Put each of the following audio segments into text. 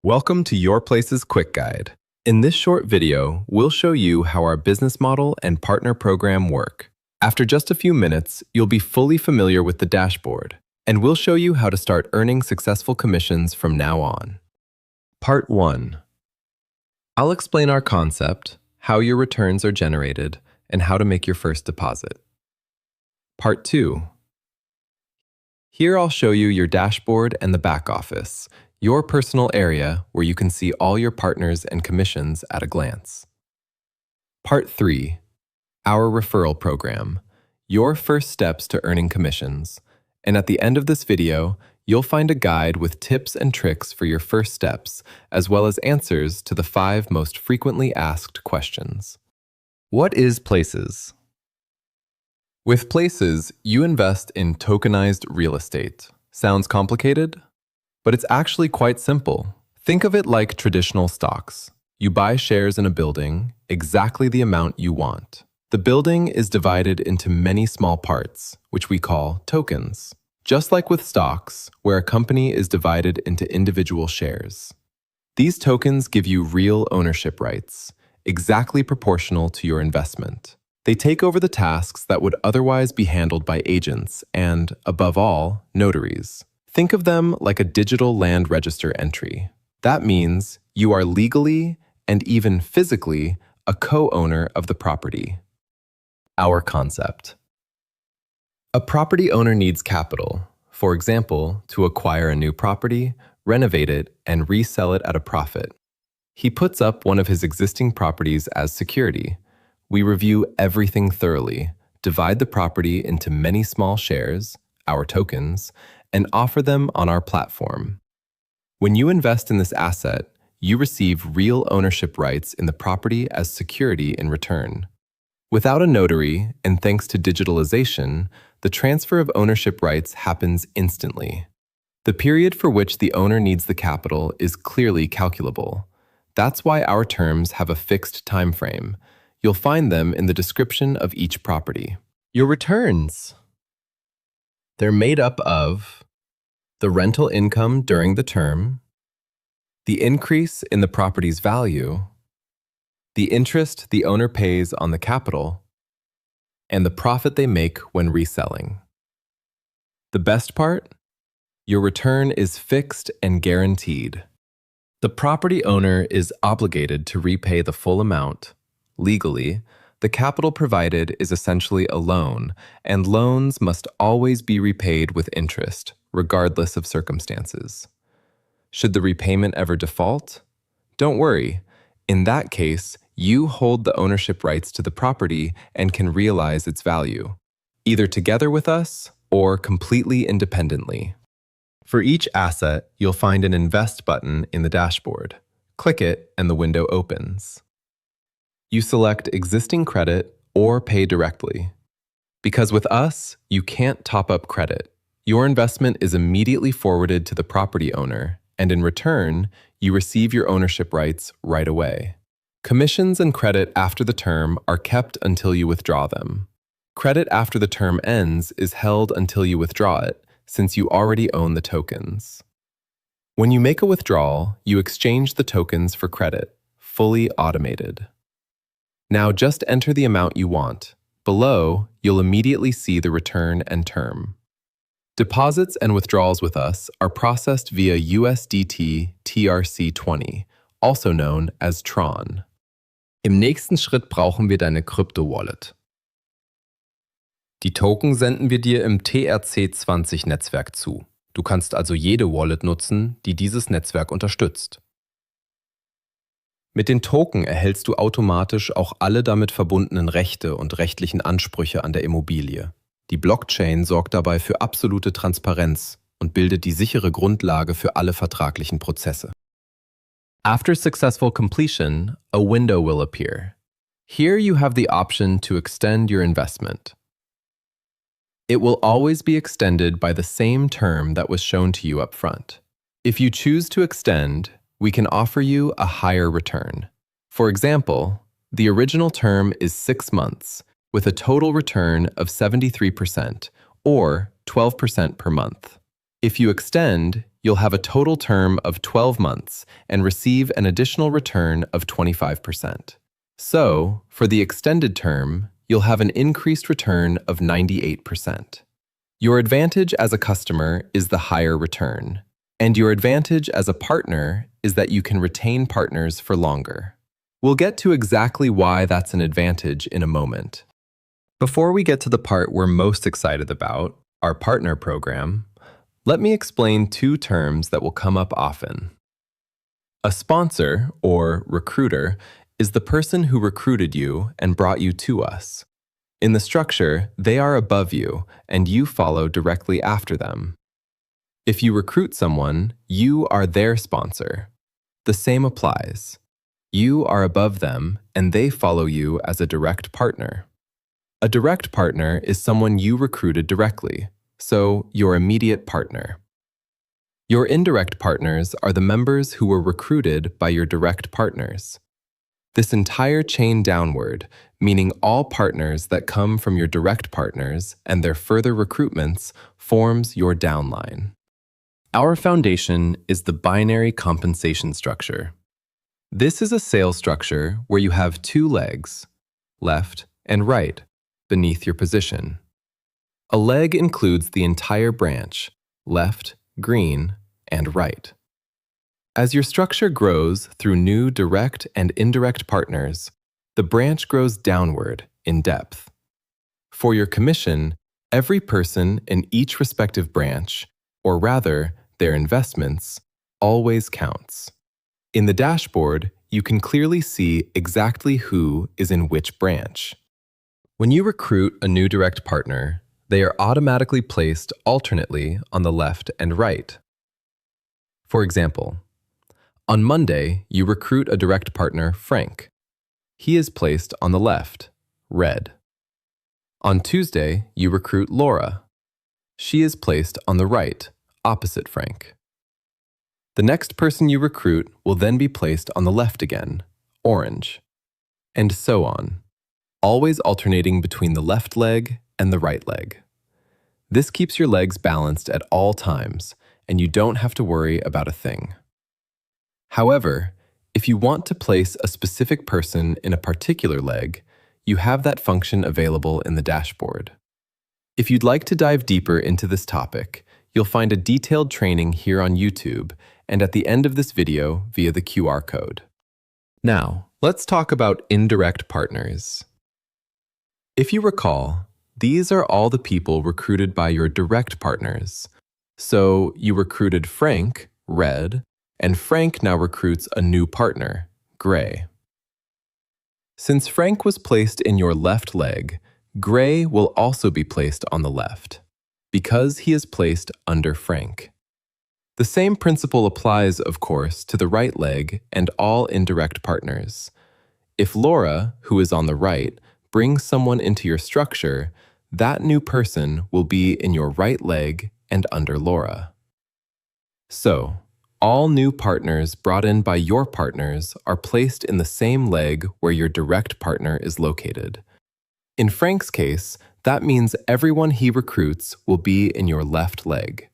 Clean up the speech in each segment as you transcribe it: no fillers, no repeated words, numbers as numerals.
Welcome to Your Place's Quick Guide. In this short video, we'll show you how our business model and partner program work. After just a few minutes, you'll be fully familiar with the dashboard, and we'll show you how to start earning successful commissions from now on. Part 1. I'll explain our concept, how your returns are generated, and how to make your first deposit. Part 2. Here I'll show you your dashboard and the back office, your personal area where you can see all your partners and commissions at a glance. Part 3. Our referral program, your first steps to earning commissions. And at the end of this video, you'll find a guide with tips and tricks for your first steps, as well as answers to the 5 most frequently asked questions. What is Places? With Places, you invest in tokenized real estate. Sounds complicated? But it's actually quite simple. Think of it like traditional stocks. You buy shares in a building, exactly the amount you want. The building is divided into many small parts, which we call tokens. Just like with stocks, where a company is divided into individual shares. These tokens give you real ownership rights, exactly proportional to your investment. They take over the tasks that would otherwise be handled by agents and, above all, notaries. Think of them like a digital land register entry. That means you are legally and even physically a co-owner of the property. Our concept. A property owner needs capital, for example, to acquire a new property, renovate it, and resell it at a profit. He puts up one of his existing properties as security. We review everything thoroughly, divide the property into many small shares, our tokens, and offer them on our platform. When you invest in this asset, you receive real ownership rights in the property as security in return. Without a notary, and thanks to digitalization, the transfer of ownership rights happens instantly. The period for which the owner needs the capital is clearly calculable. That's why our terms have a fixed time frame. You'll find them in the description of each property. Your returns. They're made up of the rental income during the term, the increase in the property's value, the interest the owner pays on the capital, and the profit they make when reselling. The best part? Your return is fixed and guaranteed. The property owner is obligated to repay the full amount. Legally, the capital provided is essentially a loan, and loans must always be repaid with interest, regardless of circumstances. Should the repayment ever default? Don't worry. In that case, you hold the ownership rights to the property and can realize its value, either together with us or completely independently. For each asset, you'll find an Invest button in the dashboard. Click it and the window opens. You select existing credit or pay directly. Because with us, you can't top up credit. Your investment is immediately forwarded to the property owner, and in return, you receive your ownership rights right away. Commissions and credit after the term are kept until you withdraw them. Credit after the term ends is held until you withdraw it, since you already own the tokens. When you make a withdrawal, you exchange the tokens for credit, fully automated. Now just enter the amount you want. Below, you'll immediately see the return and term. Deposits and withdrawals with us are processed via USDT TRC20, also known as Tron. Im nächsten Schritt brauchen wir deine Krypto-Wallet. Die Token senden wir dir im TRC20-Netzwerk zu. Du kannst also jede Wallet nutzen, die dieses Netzwerk unterstützt. Mit den Token erhältst du automatisch auch alle damit verbundenen Rechte und rechtlichen Ansprüche an der Immobilie. Die Blockchain sorgt dabei für absolute Transparenz und bildet die sichere Grundlage für alle vertraglichen Prozesse. After successful completion, a window will appear. Here you have the option to extend your investment. It will always be extended by the same term that was shown to you up front. If you choose to extend, we can offer you a higher return. For example, the original term is 6 months, with a total return of 73%, or 12% per month. If you extend, you'll have a total term of 12 months and receive an additional return of 25%. So, for the extended term, you'll have an increased return of 98%. Your advantage as a customer is the higher return, and your advantage as a partner is that you can retain partners for longer. We'll get to exactly why that's an advantage in a moment. Before we get to the part we're most excited about, our partner program, let me explain two terms that will come up often. A sponsor, or recruiter, is the person who recruited you and brought you to us. In the structure, they are above you, and you follow directly after them. If you recruit someone, you are their sponsor. The same applies. You are above them, and they follow you as a direct partner. A direct partner is someone you recruited directly, so your immediate partner. Your indirect partners are the members who were recruited by your direct partners. This entire chain downward, meaning all partners that come from your direct partners and their further recruitments, forms your downline. Our foundation is the binary compensation structure. This is a sales structure where you have two legs, left and right, beneath your position. A leg includes the entire branch, left, green, and right. As your structure grows through new direct and indirect partners, the branch grows downward in depth. For your commission, every person in each respective branch, or rather, their investments, always counts. In the dashboard, you can clearly see exactly who is in which branch. When you recruit a new direct partner, they are automatically placed alternately on the left and right. For example, on Monday, you recruit a direct partner, Frank. He is placed on the left, red. On Tuesday, you recruit Laura. She is placed on the right, opposite Frank. The next person you recruit will then be placed on the left again, orange. And so on, always alternating between the left leg and the right leg. This keeps your legs balanced at all times, and you don't have to worry about a thing. However, if you want to place a specific person in a particular leg, you have that function available in the dashboard. If you'd like to dive deeper into this topic, you'll find a detailed training here on YouTube and at the end of this video via the QR code. Now, let's talk about indirect partners. If you recall, these are all the people recruited by your direct partners. So you recruited Frank, red, and Frank now recruits a new partner, gray. Since Frank was placed in your left leg, gray will also be placed on the left, because he is placed under Frank. The same principle applies, of course, to the right leg and all indirect partners. If Laura, who is on the right, brings someone into your structure, that new person will be in your right leg and under Laura. So, all new partners brought in by your partners are placed in the same leg where your direct partner is located. In Frank's case, that means everyone he recruits will be in your left leg.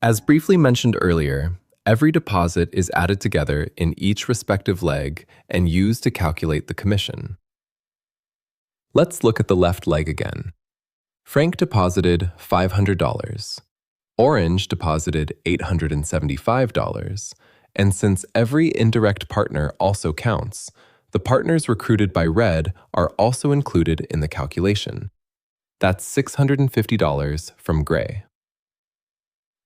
As briefly mentioned earlier, every deposit is added together in each respective leg and used to calculate the commission. Let's look at the left leg again. Frank deposited $500. Orange deposited $875, and since every indirect partner also counts, the partners recruited by red are also included in the calculation. That's $650 from gray.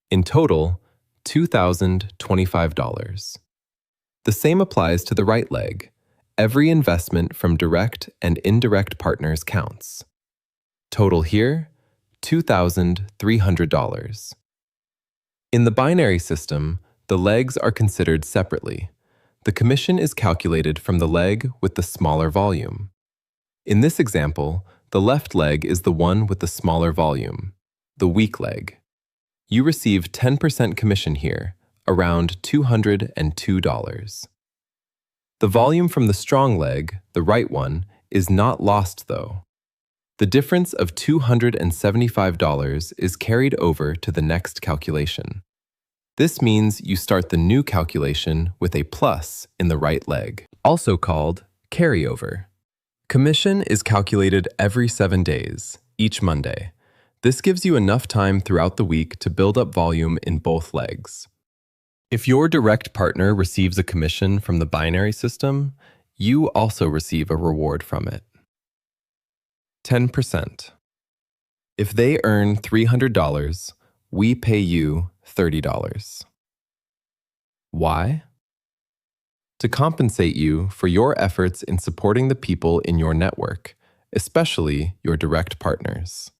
In total, $2,025. The same applies to the right leg. Every investment from direct and indirect partners counts. Total here, $2,300. In the binary system, the legs are considered separately. The commission is calculated from the leg with the smaller volume. In this example, the left leg is the one with the smaller volume, the weak leg. You receive 10% commission here, around $202. The volume from the strong leg, the right one, is not lost though. The difference of $275 is carried over to the next calculation. This means you start the new calculation with a plus in the right leg, also called carryover. Commission is calculated every 7 days, each Monday. This gives you enough time throughout the week to build up volume in both legs. If your direct partner receives a commission from the binary system, you also receive a reward from it. 10%. If they earn $300, we pay you $30. Why? To compensate you for your efforts in supporting the people in your network, especially your direct partners.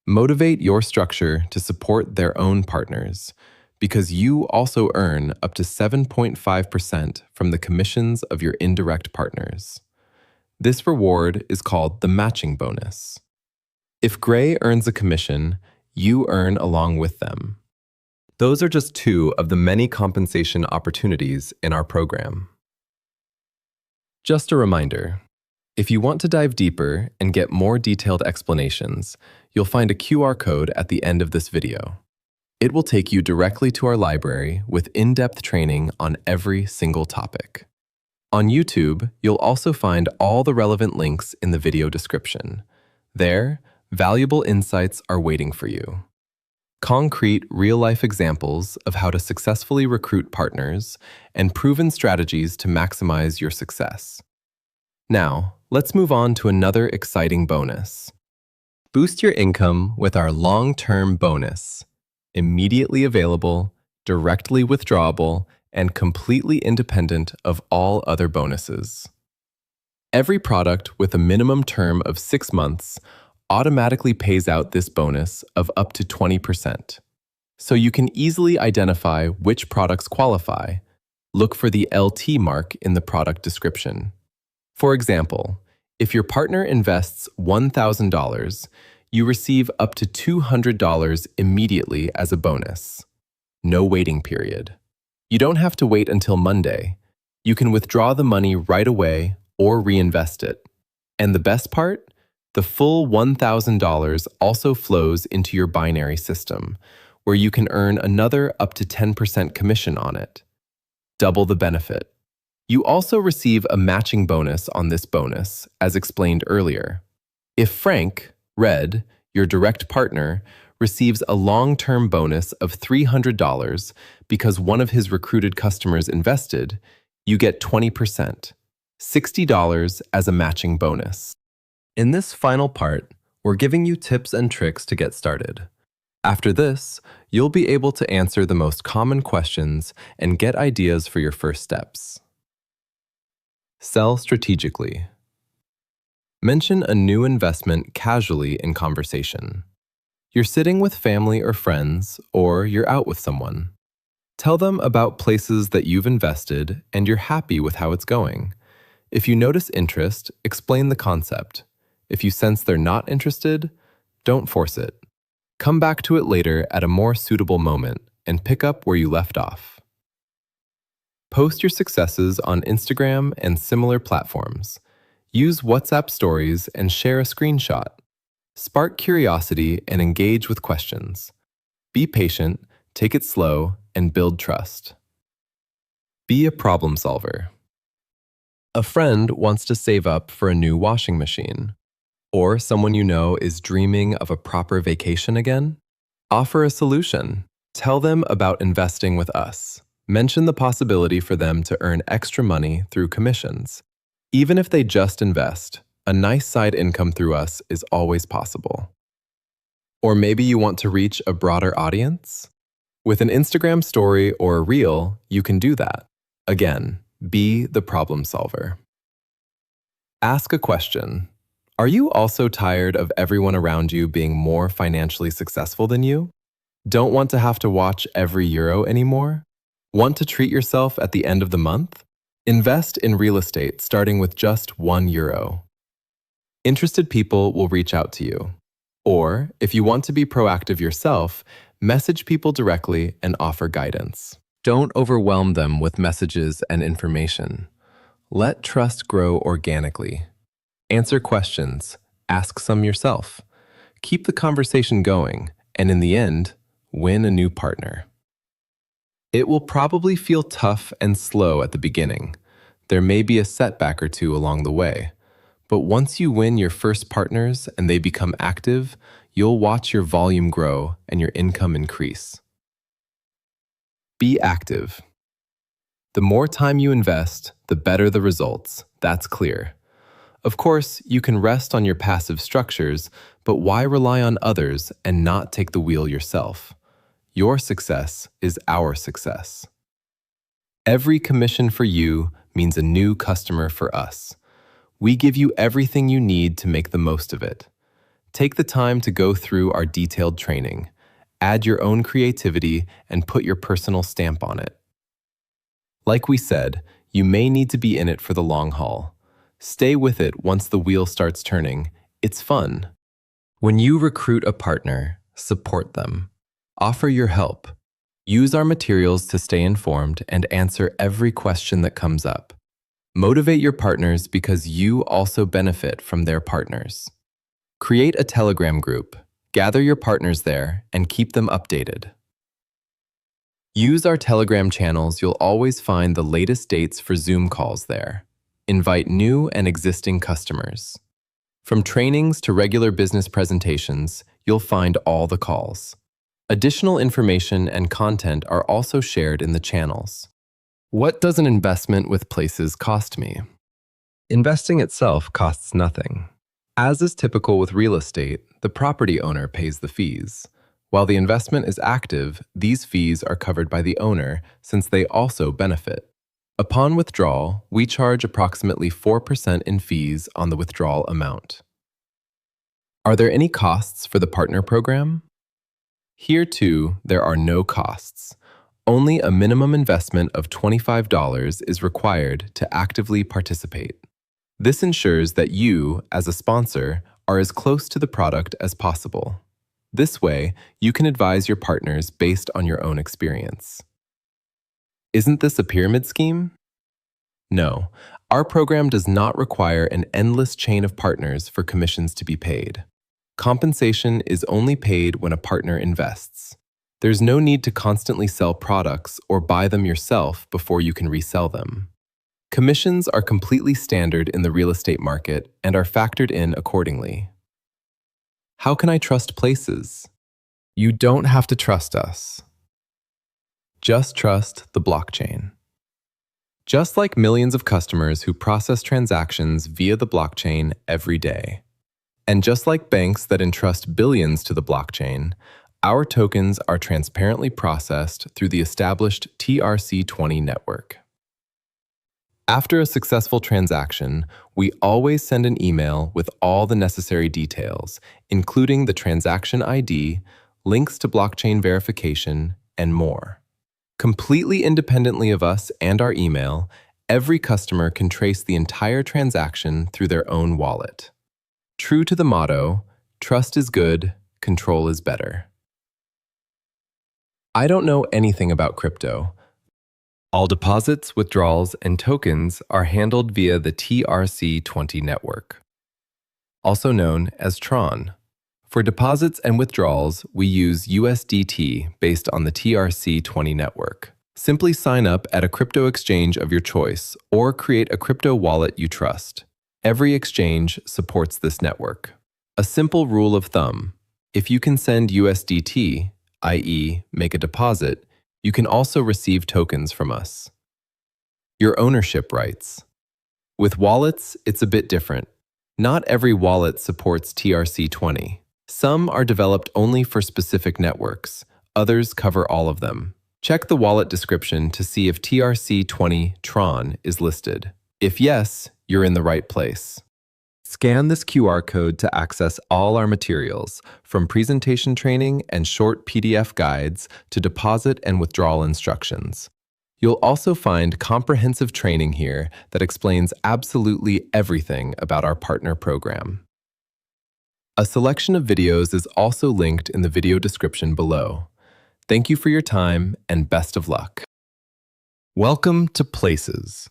Motivate your structure to support their own partners, because you also earn up to 7.5% from the commissions of your indirect partners. This reward is called the matching bonus. If Gray earns a commission, you earn along with them. Those are just two of the many compensation opportunities in our program. Just a reminder, if you want to dive deeper and get more detailed explanations, you'll find a QR code at the end of this video. It will take you directly to our library with in-depth training on every single topic. On YouTube, you'll also find all the relevant links in the video description. There, valuable insights are waiting for you. Concrete, real-life examples of how to successfully recruit partners and proven strategies to maximize your success. Now, let's move on to another exciting bonus. Boost your income with our long-term bonus. Immediately available, directly withdrawable, and completely independent of all other bonuses. Every product with a minimum term of 6 months automatically pays out this bonus of up to 20%. So you can easily identify which products qualify. Look for the LT mark in the product description. For example, if your partner invests $1,000, you receive up to $200 immediately as a bonus. No waiting period. You don't have to wait until Monday. You can withdraw the money right away or reinvest it. And the best part? The full $1,000 also flows into your binary system, where you can earn another up to 10% commission on it. Double the benefit. You also receive a matching bonus on this bonus, as explained earlier. If Frank, Red, your direct partner, receives a long-term bonus of $300 because one of his recruited customers invested, you get 20%, $60 as a matching bonus. In this final part, we're giving you tips and tricks to get started. After this, you'll be able to answer the most common questions and get ideas for your first steps. Sell strategically. Mention a new investment casually in conversation. You're sitting with family or friends, or you're out with someone. Tell them about places that you've invested and you're happy with how it's going. If you notice interest, explain the concept. If you sense they're not interested, don't force it. Come back to it later at a more suitable moment and pick up where you left off. Post your successes on Instagram and similar platforms. Use WhatsApp stories and share a screenshot. Spark curiosity and engage with questions. Be patient, take it slow, and build trust. Be a problem solver. A friend wants to save up for a new washing machine. Or someone you know is dreaming of a proper vacation again? Offer a solution. Tell them about investing with us. Mention the possibility for them to earn extra money through commissions. Even if they just invest, a nice side income through us is always possible. Or maybe you want to reach a broader audience? With an Instagram story or a reel, you can do that. Again, be the problem solver. Ask a question. Are you also tired of everyone around you being more financially successful than you? Don't want to have to watch every euro anymore? Want to treat yourself at the end of the month? Invest in real estate starting with just €1. Interested people will reach out to you. Or, if you want to be proactive yourself, message people directly and offer guidance. Don't overwhelm them with messages and information. Let trust grow organically. Answer questions, ask some yourself. Keep the conversation going, and in the end, win a new partner. It will probably feel tough and slow at the beginning. There may be a setback or two along the way. But once you win your first partners and they become active, you'll watch your volume grow and your income increase. Be active. The more time you invest, the better the results. That's clear. Of course, you can rest on your passive structures, but why rely on others and not take the wheel yourself? Your success is our success. Every commission for you means a new customer for us. We give you everything you need to make the most of it. Take the time to go through our detailed training. Add your own creativity and put your personal stamp on it. Like we said, you may need to be in it for the long haul. Stay with it once the wheel starts turning. It's fun. When you recruit a partner, support them. Offer your help. Use our materials to stay informed and answer every question that comes up. Motivate your partners because you also benefit from their partners. Create a Telegram group, gather your partners there, and keep them updated. Use our Telegram channels. You'll always find the latest dates for Zoom calls there. Invite new and existing customers. From trainings to regular business presentations, you'll find all the calls. Additional information and content are also shared in the channels. What does an investment with Places cost me? Investing itself costs nothing. As is typical with real estate, the property owner pays the fees. While the investment is active, these fees are covered by the owner since they also benefit. Upon withdrawal, we charge approximately 4% in fees on the withdrawal amount. Are there any costs for the partner program? Here too, there are no costs. Only a minimum investment of $25 is required to actively participate. This ensures that you, as a sponsor, are as close to the product as possible. This way, you can advise your partners based on your own experience. Isn't this a pyramid scheme? No, our program does not require an endless chain of partners for commissions to be paid. Compensation is only paid when a partner invests. There's no need to constantly sell products or buy them yourself before you can resell them. Commissions are completely standard in the real estate market and are factored in accordingly. How can I trust Places? You don't have to trust us. Just trust the blockchain. Just like millions of customers who process transactions via the blockchain every day, and just like banks that entrust billions to the blockchain, our tokens are transparently processed through the established TRC20 network. After a successful transaction, we always send an email with all the necessary details, including the transaction ID, links to blockchain verification, and more. Completely independently of us and our email, every customer can trace the entire transaction through their own wallet. True to the motto, trust is good, control is better. I don't know anything about crypto. All deposits, withdrawals, and tokens are handled via the TRC20 network, also known as Tron. For deposits and withdrawals, we use USDT based on the TRC20 network. Simply sign up at a crypto exchange of your choice or create a crypto wallet you trust. Every exchange supports this network. A simple rule of thumb: if you can send USDT, i.e., make a deposit, you can also receive tokens from us. Your ownership rights. With wallets, it's a bit different. Not every wallet supports TRC20. Some are developed only for specific networks. Others cover all of them. Check the wallet description to see if TRC20 Tron is listed. If yes, you're in the right place. Scan this QR code to access all our materials, from presentation training and short PDF guides to deposit and withdrawal instructions. You'll also find comprehensive training here that explains absolutely everything about our partner program. A selection of videos is also linked in the video description below. Thank you for your time and best of luck. Welcome to Places,